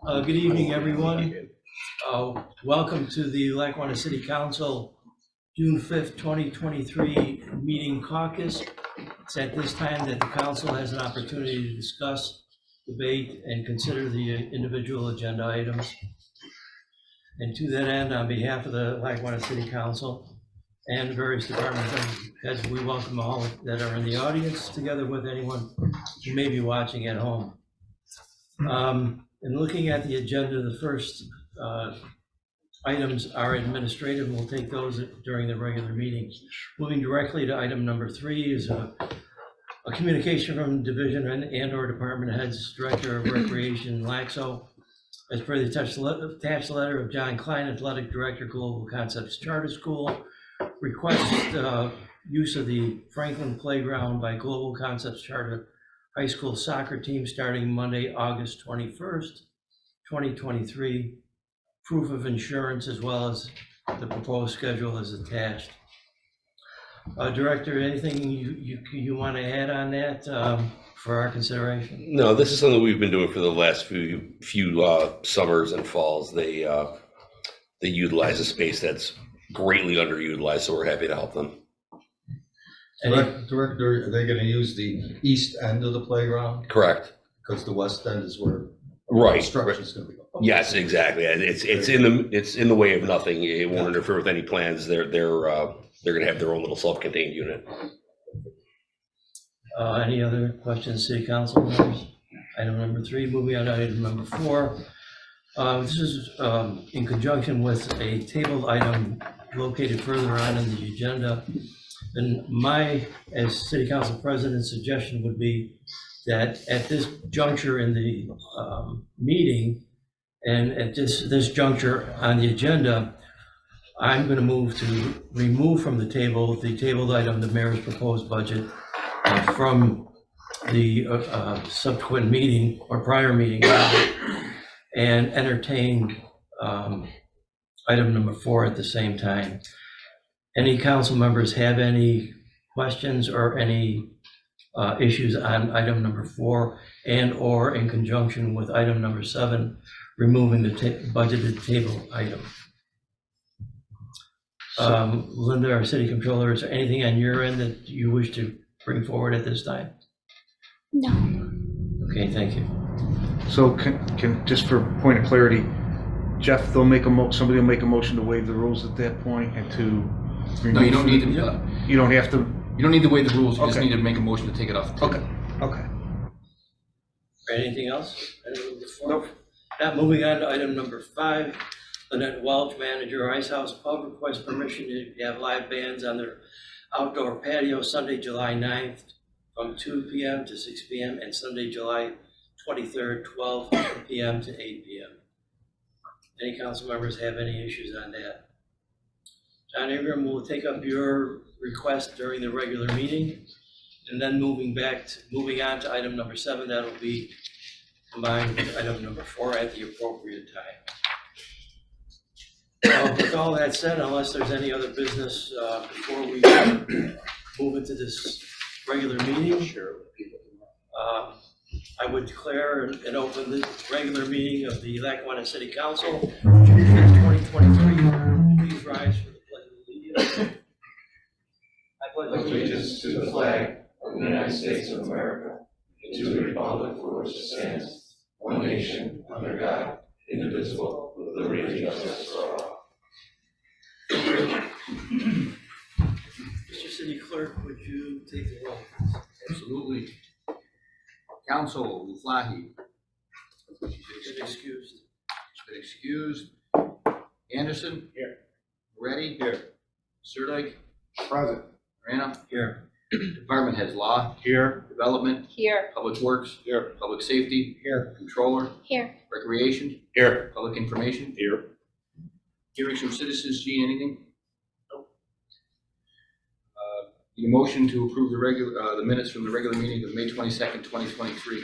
Good evening, everyone. Welcome to the Lackawanna City Council June 5th, 2023 meeting caucus. It's at this time that the council has an opportunity to discuss, debate, and consider the individual agenda items. And to that end, on behalf of the Lackawanna City Council and various department heads, we welcome all that are in the audience, together with anyone who may be watching at home. And looking at the agenda, the first items are administrative. We'll take those during the regular meeting. Moving directly to item number 3 is a communication from division and or department heads, Director of Recreation, Laxo. As per the attached letter of John Klein, Athletic Director, Global Concepts Charter School, request use of the Franklin Playground by Global Concepts Charter High School soccer team starting Monday, August 21st, 2023. Proof of insurance as well as the proposed schedule is attached. Director, anything you want to add on that for our consideration? No, this is something we've been doing for the last few summers and falls. They utilize a space that's greatly underutilized, so we're happy to help them. Director, are they going to use the east end of the playground? Correct. Because the west end is where construction is going to be. Yes, exactly. It's in the way of nothing. It won't interfere with any plans. They're going to have their own little self-contained unit. Any other questions, City Council members? Item number 3. Moving on to item number 4. This is in conjunction with a tabled item located further on in the agenda. And my, as City Council President, suggestion would be that at this juncture in the meeting and at this juncture on the agenda, I'm going to move to remove from the tabled item, the mayor's proposed budget, from the subsequent meeting or prior meeting, and entertain item number 4 at the same time. Any council members have any questions or any issues on item number 4 and or in conjunction with item number 7, removing the budgeted table item? Linda, our city controller, is there anything on your end that you wish to bring forward at this time? No. Okay, thank you. So can just for point of clarity, Jeff, somebody will make a motion to waive the rules at that point and to. No, you don't need to. You don't have to. You don't need to waive the rules. You Okay. just need to make a motion to take it off the table. Okay. Anything else? Nope. Now, moving on to item number 5. Lynette Welch, manager, Ice House Pub, requests permission to have live bands on their outdoor patio Sunday, July 9th from 2 p.m. to 6 p.m. and Sunday, July 23rd, 12 p.m. to 8 p.m. Any council members have any issues on that? John Ingram will take up your request during the regular meeting, and then moving on to item number 7, that will be combined with item number 4 at the appropriate time. With all that said, unless there's any other business before we move into this regular meeting, I would declare and open the regular meeting of the Lackawanna City Council, June 5th, 2023. Please rise for the Pledge of Allegiance. I pledge allegiance to the flag of the United States of America and to the republic for which it stands, one nation, under God, indivisible, with liberty and justice for all. Mr. City Clerk, would you take the roll? Absolutely. Council Muflahi. Excused. She's been excused. Anderson. Here. Ready. Here. Sirdike. Present. Morano. Here. Department heads: Law. Here. Development. Here. Public Works. Here. Public Safety. Here. Controller. Here. Recreation. Here. Public Information. Here. Hearings from citizens. Gene, anything? Nope. The motion to approve the minutes from the regular meeting of May 22nd, 2023.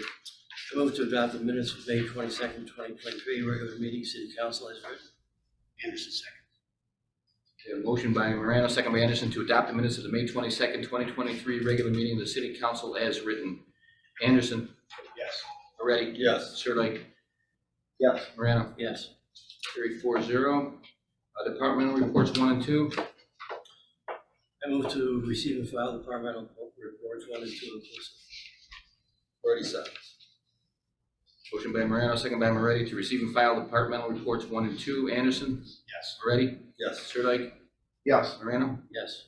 I move to adopt the minutes of May 22nd, 2023, regular meeting, City Council as written. Anderson, second. Okay, a motion by Morano, second by Anderson, to adopt the minutes of the May 22nd, 2023 regular meeting of the City Council as written. Anderson. Yes. Moretti. Yes. Sirdike. Yes. Morano. Yes. Carried 4-0. Departmental reports 1 and 2. I move to receive and file departmental reports 1 and 2 inclusive. 30 seconds. Motion by Morano, second by Moretti to receive and file departmental reports 1 and 2. Anderson. Yes. Moretti. Yes. Sirdike. Yes. Morano. Yes.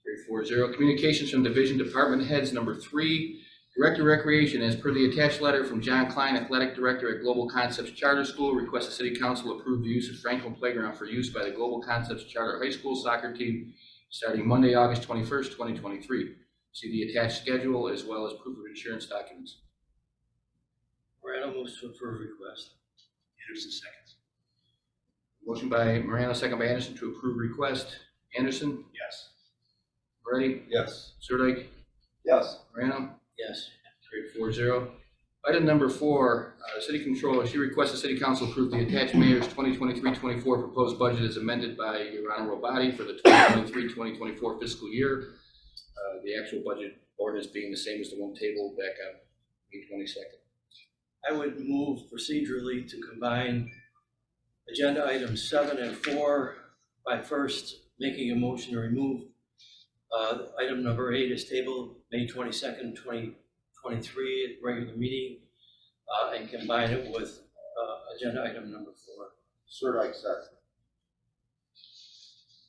Carried 4-0. Communications from division department heads, number 3. Director Recreation, as per the attached letter from John Klein, Athletic Director at Global Concepts Charter School, requests the City Council approve the use of Franklin Playground for use by the Global Concepts Charter High School soccer team starting Monday, August 21st, 2023. See the attached schedule as well as proof of insurance documents. Morano moves to approve request. Anderson seconds. Motion by Morano, second by Anderson to approve request. Anderson. Yes. Moretti. Yes. Sirdike. Yes. Morano. Yes. Carried 4-0. Item number 4, City Controller, she requests the City Council approve the attached Mayor's 2023-24 proposed budget as amended by your honorable body for the 2023-2024 fiscal year. The actual budget ordinance being the same as the one tabled back on May 22nd. I would move procedurally to combine agenda items 7 and 4 by first making a motion to remove item number 8 is tabled May 22nd, 2023 at regular meeting, and combine it with agenda item number 4. Sirdike, second.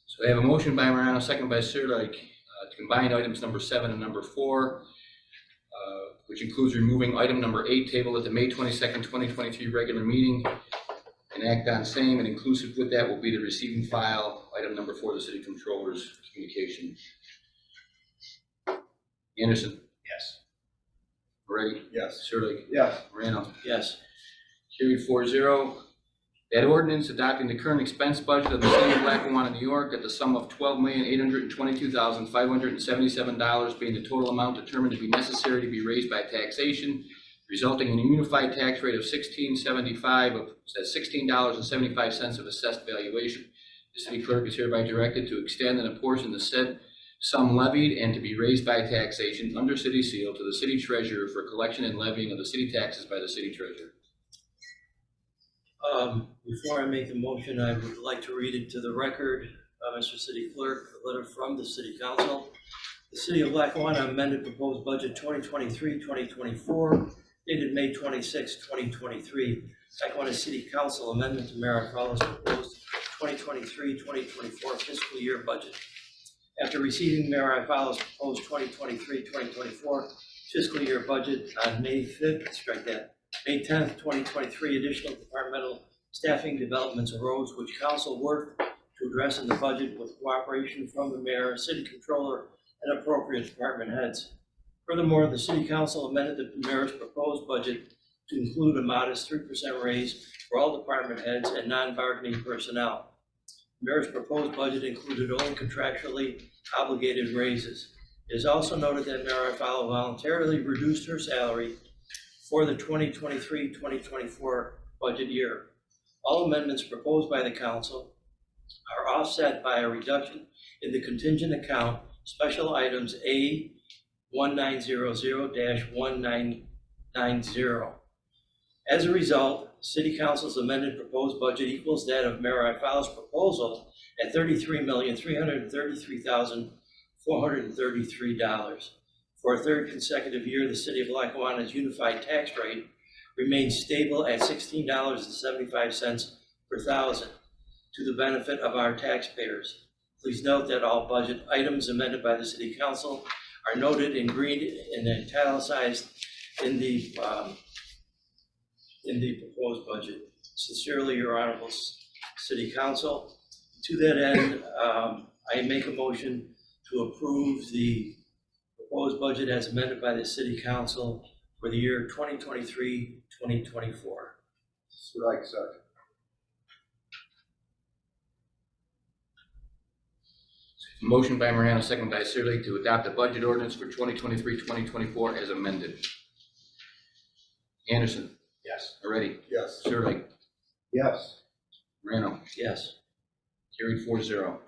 So I have a motion by Morano, second by Sirdike, to combine items number 7 and number 4, which includes removing item number 8 tabled at the May 22nd, 2023 regular meeting, and act on same, and inclusive with that will be the receiving file, item number 4, the City Controller's communication. Anderson. Yes. Moretti. Yes. Sirdike. Yes. Morano. Yes. Carried 4-0. That ordinance adopting the current expense budget of the City of Lackawanna, New York at the sum of $12,822,577 being the total amount determined to be necessary to be raised by taxation, resulting in a unified tax rate of $16.75 of assessed valuation. The city clerk is hereby directed to extend and apportion the said sum levied and to be raised by taxation under city seal to the city treasurer for collection and levying of the city taxes by the city treasurer. Before I make the motion, I would like to read it to the record, Mr. City Clerk, a letter from the City Council. The City of Lackawanna amended proposed budget 2023-2024, dated May 26, 2023. Lackawanna City Council amendment to Mayor Fowler's proposed 2023-2024 fiscal year budget. After receiving Mayor Fowler's proposed 2023-2024 fiscal year budget on May 5th, May 10th, 2023, additional departmental staffing developments arose which council worked to address in the budget with cooperation from the mayor, city controller, and appropriate department heads. Furthermore, the city council amended the mayor's proposed budget to include a modest 3% raise for all department heads and non-bargaining personnel. The mayor's proposed budget included only contractually obligated raises. It is also noted that Mayor Fowler voluntarily reduced her salary for the 2023-2024 budget year. All amendments proposed by the council are offset by a reduction in the contingent account, special items A 1900-1990. As a result, City Council's amended proposed budget equals that of Mayor Fowler's proposal at $33,333,433. For a third consecutive year, the City of Lackawanna's unified tax rate remains stable at $16.75 per thousand to the benefit of our taxpayers. Please note that all budget items amended by the City Council are noted in green and italicized in the proposed budget. Sincerely, Your Honorable City Council. To that end, I make a motion to approve the proposed budget as amended by the City Council for the year 2023-2024. Sirdike, second. Motion by Morano, second by Sirdike to adopt the budget ordinance for 2023-2024 as amended. Anderson. Yes. Moretti. Yes. Sirdike. Yes. Morano. Yes. Carried 4-0.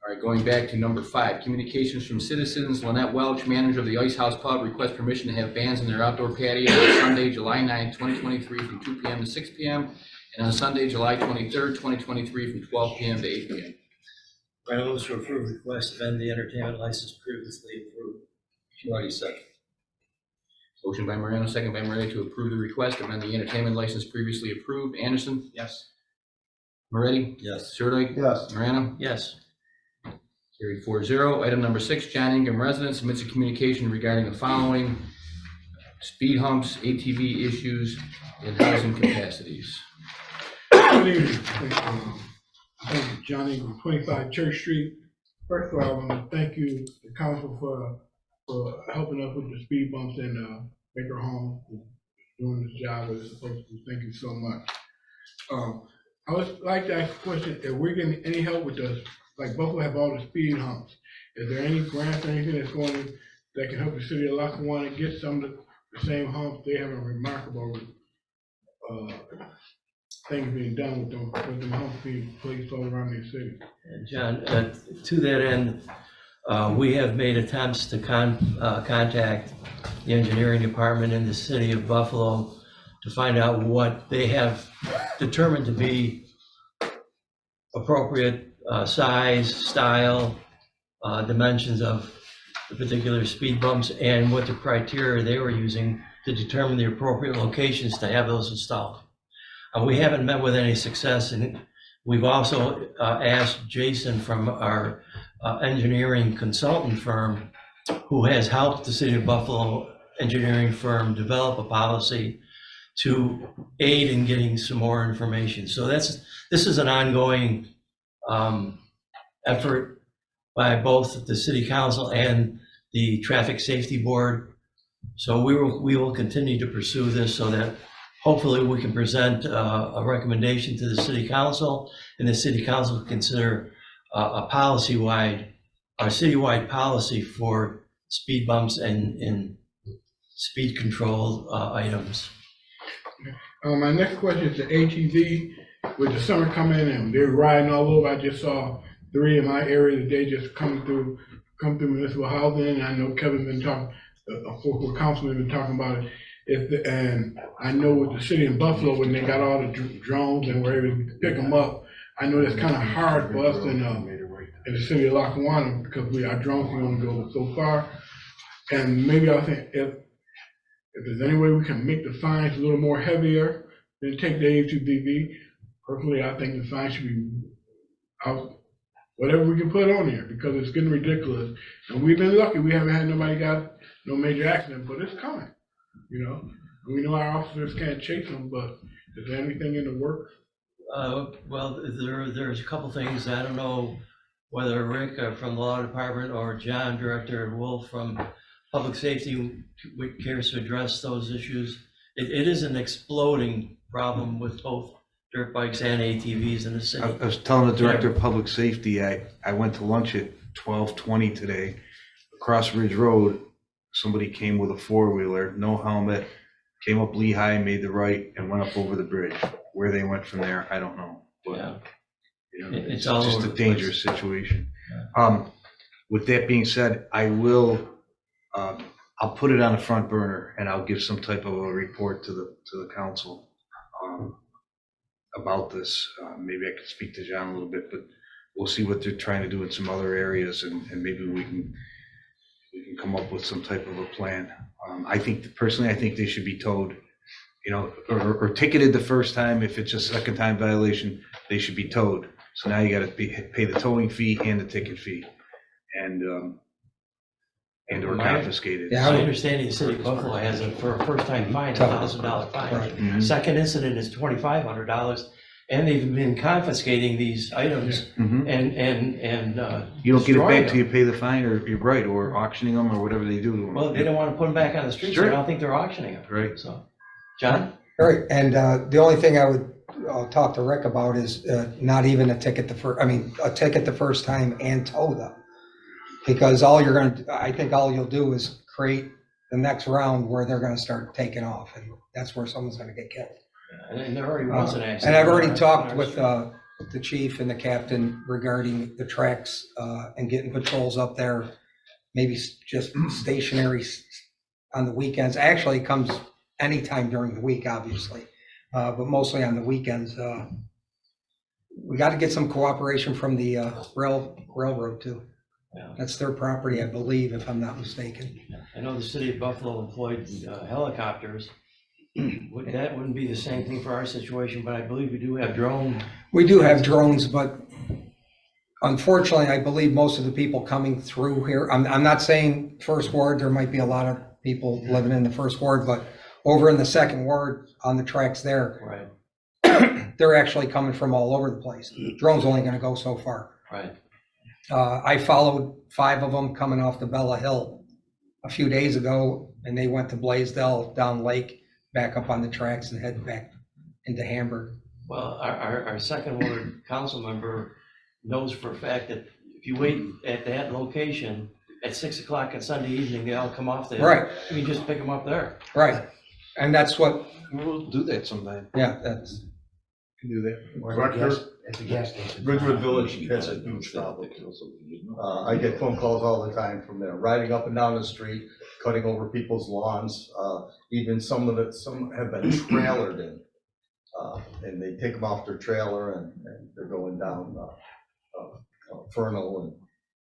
All right, going back to number 5, communications from citizens. Lynette Welch, manager of the Ice House Pub, requests permission to have bands in their outdoor patio on Sunday, July 9, 2023, from 2 p.m. to 6 p.m., and on Sunday, July 23rd, 2023, from 12 p.m. to 8 p.m. Random moves to approve request to amend the entertainment license previously approved. Moretti second. Motion by Morano, second by Moretti to approve the request to amend the entertainment license previously approved. Anderson? Yes. Moretti? Yes. Sirdike? Yes. Morano? Yes. Carried 4-0. Item number 6, John Ingham resident submits a communication regarding the following: speed humps, ATV issues, and housing capacities. Good evening. Thank you, Johnny, 25 Church Street. First of all, I want to thank you, the council, for helping us with the speed bumps in Baker Home, doing this job as it's supposed to. Thank you so much. I would like to ask a question: if we're getting any help with the, like Buffalo have all the speed humps, is there any grants or anything that's going in that can help the city of Lackawanna get some of the same humps? They have a remarkable things being done with them humps being placed all around the city. And John, to that end, we have made attempts to contact the engineering department in the city of Buffalo to find out what they have determined to be appropriate size, style, dimensions of the particular speed bumps, and what the criteria they were using to determine the appropriate locations to have those installed. We haven't met with any success, and we've also asked Jason from our engineering consultant firm, who has helped the city of Buffalo engineering firm develop a policy, to aid in getting some more information. So this is an ongoing effort by both the city council and the traffic safety board. So we will continue to pursue this so that hopefully we can present a recommendation to the city council, and the city council can consider a citywide policy for speed bumps and speed control items. My next question is the ATV. With the summer coming in and they're riding all over, I just saw 3 in my area today just come through municipal housing. And I know Kevin's been talking, the councilman been talking about it. And I know with the city in Buffalo, when they got all the drones and were able to pick them up, I know that's kind of hard for us in the city of Lackawanna, because our drones can only go so far. And maybe I think if there's any way we can make the fines a little more heavier than take the ATV, personally, I think the fine should be out, whatever we can put on there, because it's getting ridiculous. And we've been lucky, we haven't had nobody got no major accident, but it's coming, you know. And we know our officers can't chase them, but is there anything in the works? Well, there's a couple things. I don't know whether Rick from the law department or John, Director Wolf from Public Safety, cares to address those issues. It is an exploding problem with both dirt bikes and ATVs in the city. I was telling the Director of Public Safety, I went to lunch at 12:20 today. Across Ridge Road, somebody came with a 4-wheeler, no helmet, came up Lehigh, made the right, and went up over the bridge. Where they went from there, I don't know. But, Yeah. you know, It's it's all just over a the place. dangerous situation. With that being said, I will, I'll put it on the front burner, and I'll give some type of a report to the council about this. Maybe I could speak to John a little bit, but we'll see what they're trying to do in some other areas, and maybe we can come up with some type of a plan. Personally, I think they should be towed, you know, or ticketed the first time. If it's a second time violation, they should be towed. So now you got to pay the towing fee and the ticket fee, and or confiscated. Yeah, my understanding, the city of Buffalo has for a first-time fine, $1,000 fine. Mhm. Second incident is $2,500, and they've been confiscating these items Mhm. and You don't get it destroying back till you pay the fine, or you're right, or auctioning them, or whatever they do to them. Well, they don't want to put them back on the streets. So I Sure. don't think they're auctioning them. Right. So, John? All right, and the only thing I would talk to Rick about is not even a ticket a ticket the first time and tow them. Because I think all you'll do is create the next round where they're gonna start taking off, and that's where someone's gonna get killed. And there already was an accident. And I've already talked with the chief and the captain regarding the tracks and getting patrols up there, maybe just stationary on the weekends. Actually, it comes anytime during the week, obviously, but mostly on the weekends. We got to get some cooperation from the railroad too. Yeah. That's their property, I believe, if I'm not mistaken. I know the city of Buffalo employed helicopters. That wouldn't be the same thing for our situation, but I believe we do have drone. We do have drones, but unfortunately, I believe most of the people coming through here, I'm not saying first ward, there might be a lot of people living in the first ward, but over in the second ward on the tracks there, Right, they're actually coming from all over the place. Drone's only gonna go so far. right. I followed 5 of them coming off the Bella Hill a few days ago, and they went to Blaisdell, down Lake, back up on the tracks and head back into Hamburg. Well, our second ward council member knows for a fact that if you wait at that location at 6 o'clock on Sunday evening, they all come off there. Right. You can just pick them up there. Right. And that's what, We'll do that sometime. yeah, that's, Can do that. At the gas station. Ridgewood Village has a huge problem. I get phone calls all the time from there, riding up and down the street, cutting over people's lawns. Even some have been trailered in. And they take them off their trailer and they're going down Fernal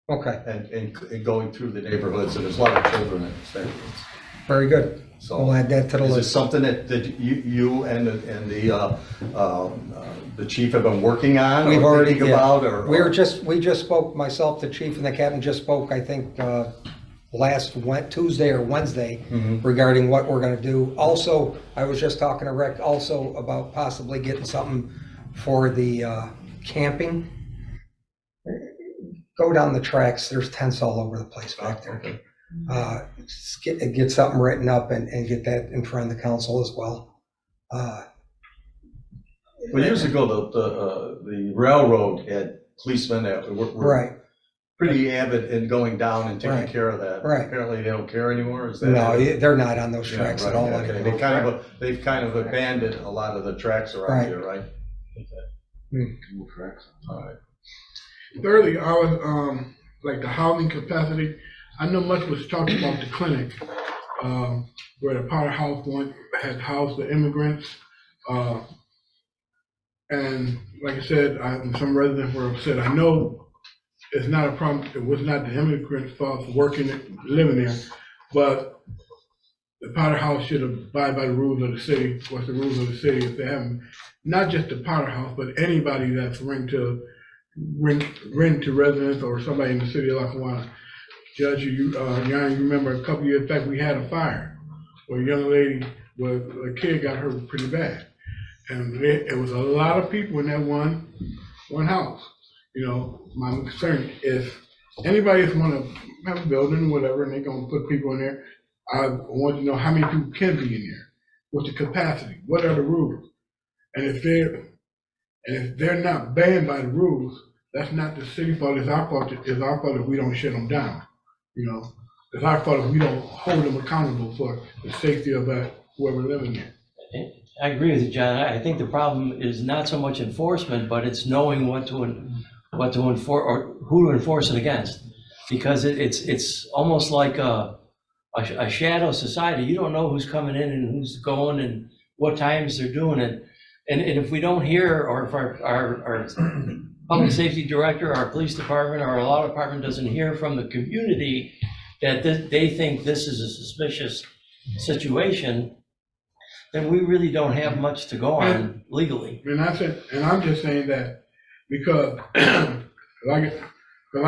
okay, and going through the neighborhoods. And there's a lot of children in this neighborhood. very good. So We'll add that to the is it list. something that you and the chief have been working on? We've or already, thinking yeah. about, or We just spoke, myself, the chief and the captain just spoke, I think, last Tuesday or Wednesday regarding what we're gonna do. Also, I was just talking to Rick also about possibly getting something for the camping. Go down the tracks, there's tents all over the place back there. Just get something written up and get that in front of the council as well. Well, years ago, the railroad had policemen that were Right, pretty avid in going down and taking Right. care of that. Right. Apparently, they don't care anymore. Is that no, it? they're not on those Yeah, tracks right, at all okay. anymore. They've kind of abandoned a lot of the tracks around Right. here, right? All right. Thirdly, I was, like the housing capacity. I know much was talked about the clinic, where the Potter House had housed the immigrants. And like I said, some residents were upset. I know it's not a problem. It was not the immigrants' fault for living there, but the Potter House should abide by the rules of the city. What's the rules of the city? If they haven't, not just the Potter House, but anybody that's rent to residents or somebody in the city of Lackawanna. Judge, you remember a couple years back we had a fire where a young lady, a kid got hurt pretty bad, and it was a lot of people in that one house. You know, my concern is anybody want to have a building, whatever, and they're gonna put people in there. I want to know how many people can be in there. What's the capacity? What are the rules? And if they're not banned by the rules, that's not the city fault. It's our fault. It's our fault if we don't shut them down. You know, it's our fault if we don't hold them accountable for the safety of whoever living there. I agree with you, John. I think the problem is not so much enforcement, but it's knowing what to enforce or who to enforce it against. Because it's almost like a shadow society. You don't know who's coming in and who's going and what times they're doing it. And if we don't hear, or if our public safety director, our police department, or our law department doesn't hear from the community that they think this is a suspicious situation, then we really don't have much to go on legally. And I'm just saying that because I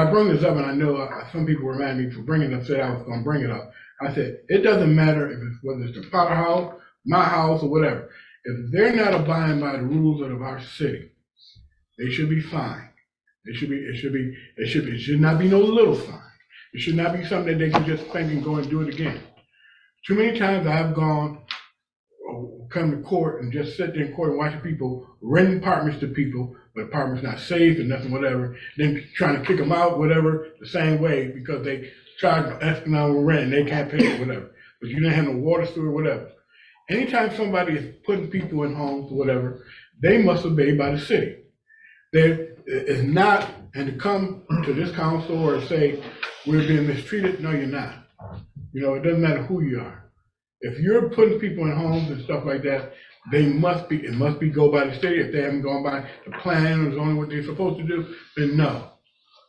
bring this up, and I know some people were mad at me for bringing it up, said I was going to bring it up. I said, it doesn't matter whether it's the Potter House, my house, or whatever. If they're not abiding by the rules of our city, they should be fined. It should not be no little fine. It should not be something that they can just think and go and do it again. Too many times I've come to court and just sit there in court and watch people rent apartments to people, but apartments not safe and nothing, whatever. Then trying to kick them out, whatever, the same way because they tried asking them rent and they can't pay it, whatever. But you didn't have no water, sewer, whatever. Anytime somebody is putting people in homes or whatever, they must obey by the city. There is not, and to come to this council or say, we're being mistreated, no, you're not. You know, it doesn't matter who you are. If you're putting people in homes and stuff like that, it must be go by the city. If they haven't gone by the plan or zoning what they're supposed to do, then no.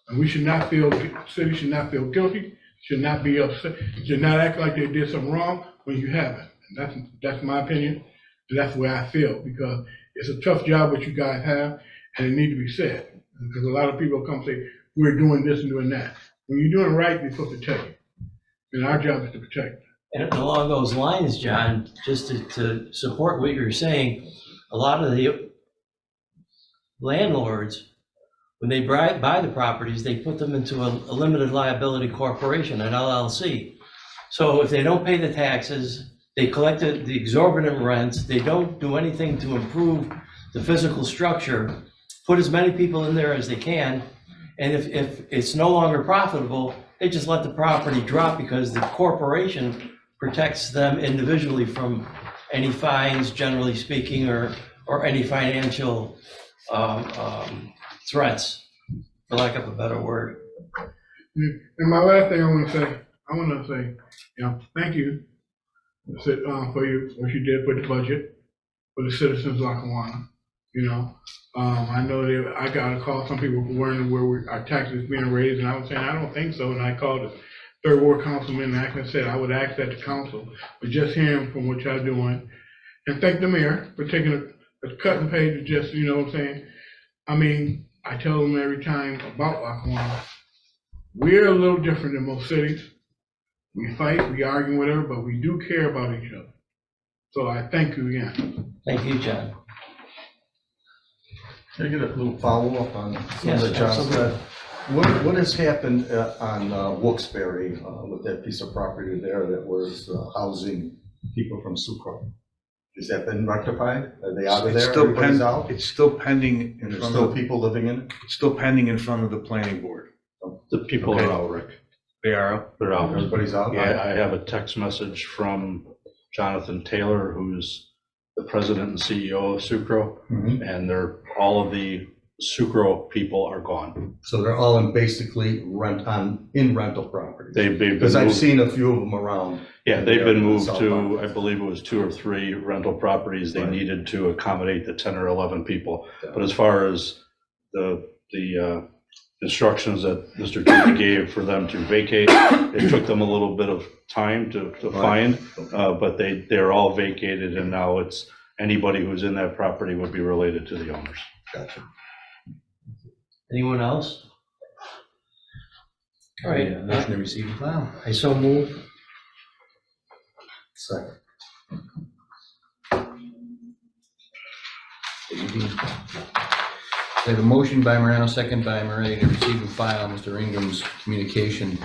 And we should not feel, the city should not feel guilty, should not be upset, should not act like they did something wrong when you haven't. And that's my opinion, and that's the way I feel, because it's a tough job what you guys have, and it needs to be said. Because a lot of people come say, we're doing this and doing that. When you're doing it right, they're supposed to tell you. And our job is to protect. And along those lines, John, just to support what you're saying, a lot of the landlords, when they buy the properties, they put them into a limited liability corporation, an LLC. So if they don't pay the taxes, they collect the exorbitant rents, they don't do anything to improve the physical structure, put as many people in there as they can, and if it's no longer profitable, they just let the property drop because the corporation protects them individually from any fines, generally speaking, or any financial threats, for lack of a better word. And my last thing I want to say, you know, thank you for what you did for the budget for the citizens of Lackawanna. You know, I know that I got a call. Some people were wondering where our taxes being raised, and I was saying I don't think so. And I called the third ward councilman, and like I said, I would ask that the council, but just hearing from what y'all doing, and thank the mayor for taking a cut and pay to just, you know what I'm saying. I mean, I tell them every time about Lackawanna, we're a little different than most cities. We fight, we argue, whatever, but we do care about each other. So I thank you again. Thank you, John. Can I get a little follow-up on some Yes, of the John absolutely. said? What has happened on Wilkes-Barre with that piece of property there that was housing people from Sucro? Has that been rectified? Are they out of there? Everybody's out? It's still pending in And there's front still of, people living in it? it's still pending in front of the planning board. The people Okay. are out, Rick. They are out? They're out. Everybody's out? Yeah, I have a text message from Jonathan Taylor, who's the president and CEO of Sucro, Mhm. and all of the Sucro people are gone. So they're all in basically in rental properties? They've been Because I've moved, seen a few of them around. yeah, they've been moved South to, London. I believe it was 2 or 3 rental properties they Right. needed to accommodate the 10 or 11 people. Yeah. But as far as the instructions that Mr. Tucci gave for them to vacate, it took them a little bit of time to find, but they're all vacated, and now it's anybody who's in that property would be related to the owners. Gotcha. Anyone else? All right, Motion to receive and file. I so move. Second. We have a motion by Morano, second by Moretti to receive and file Mr. Ingram's communication.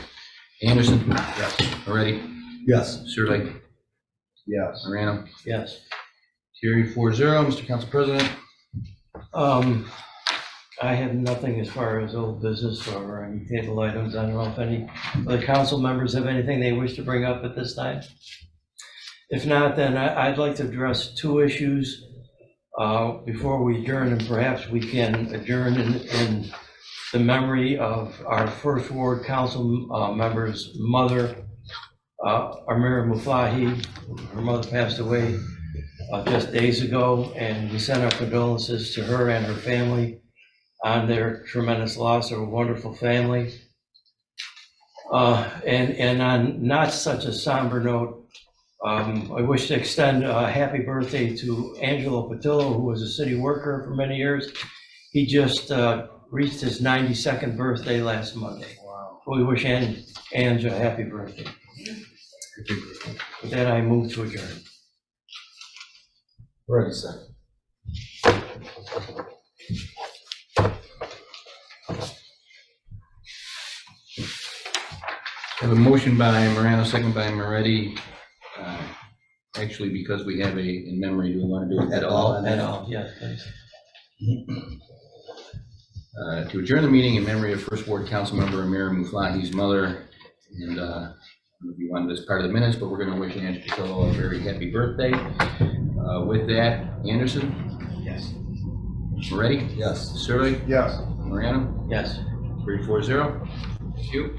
Anderson? Yes. Moretti? Yes. Sirlik? Yes. Morano? Yes. Carried 4-0. Mr. Council President? I have nothing as far as old business or any table items. I don't know if any other council members have anything they wish to bring up at this time. If not, then I'd like to address 2 issues before we adjourn, and perhaps we can adjourn in the memory of our first ward council member's mother, Amira Muflahi. Her mother passed away just days ago, and we send our condolences to her and her family on their tremendous loss of a wonderful family. And on not such a somber note, I wish to extend a happy birthday to Angelo Patillo, who was a city worker for many years. He just reached his 92nd birthday last Monday. Wow. We wish Ange a happy birthday. With that, I move to adjourn. Ready, second. I have a motion by Morano, second by Moretti. Actually, because we have in memory, do we want to do it at all? At all, yes, please. To adjourn the meeting in memory of First Ward Council Member Amira Muflahi's mother. And we wanted this part of the minutes, but we're going to wish Ange Patillo a very happy birthday. With that, Anderson? Yes. Moretti? Yes. Surley? Yes. Morano? Yes. 3-4-0. Thank you.